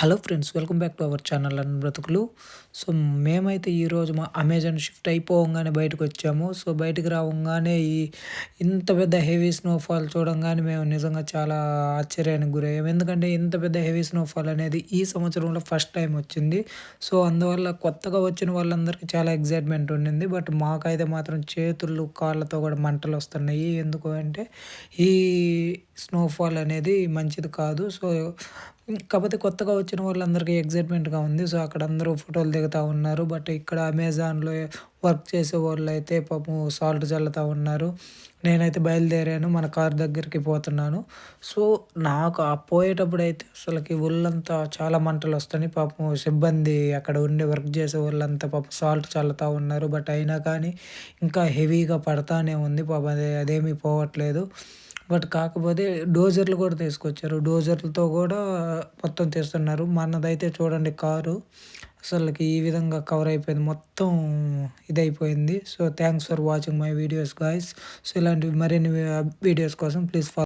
Hello friends, welcome back to our channel and బ్రతుకులు. So, మేమైతే ఈరోజు మా అమెజాన్ షిఫ్ట్ అయిపోవంగానే బయటకొచ్చాము. సో, బయటికి రావంగానే ఇంత పెద్ద హెవీ స్నోఫాల్ చూడంగానే మేము నిజంగా చాలా ఆశ్చర్యానికి గురయ్యాము. ఎందుకంటే ఇంత పెద్ద హెవీ స్నోఫాల్ అనేది ఈ సంవత్సరంలో ఫస్ట్ టైం వచ్చింది. సో, అందువల్ల కొత్తగా వచ్చిన వాళ్ళందరికీ చాలా ఎక్సైట్‌మెంట్ ఉండింది. బట్ మాకైతే మాత్రం చేతులు, కాళ్ళతో కూడా మంటలొస్తున్నాయి. ఎందుకు అంటే ఈ స్నోఫాల్ అనేది మంచిది కాదు. సో, కాపోతే కొత్తగా వచ్చిన వాళ్ళందరికీ ఎక్సైట్‌మెంట్‌గా ఉంది. సో, అక్కడ అందరూ ఫోటోలు దిగుతా ఉన్నారు. బట్ ఇక్కడ అమెజాన్‌లో వర్క్ చేసేవాళ్ళైతే పాపం సాల్ట్ చల్లుతా ఉన్నారు. నేనైతే బయలుదేరాను. మన కార్ దగ్గరికి పోతున్నాను. సో, నాకు ఆ పోయేటప్పుడైతే అసలకి ఒళ్ళంతా చాలా మంటలొస్తున్నాయి. పాపం సిబ్బంది అక్కడ ఉండి వర్క్ చేసేవాళ్ళంతా పాపం సాల్ట్ చల్లుతా ఉన్నారు. బట్ అయినా కానీ ఇంకా హెవీగా పడతానే ఉంది. పాపం అదేమీ పోవట్లేదు. బట్ కాకపోతే డోజర్లు కూడా తీసుకొచ్చారు. డోజర్లతో కూడా మొత్తం తీస్తున్నారు. మనదైతే చూడండి కారు అసలకి ఈ విధంగా కవర్ అయిపోయింది. మొత్తం ఇదైపోయింది. So, thanks for watching my videos guys. So, ఇలాంటి మరిన్ని వీడియోస్ కోసం ప్లీజ్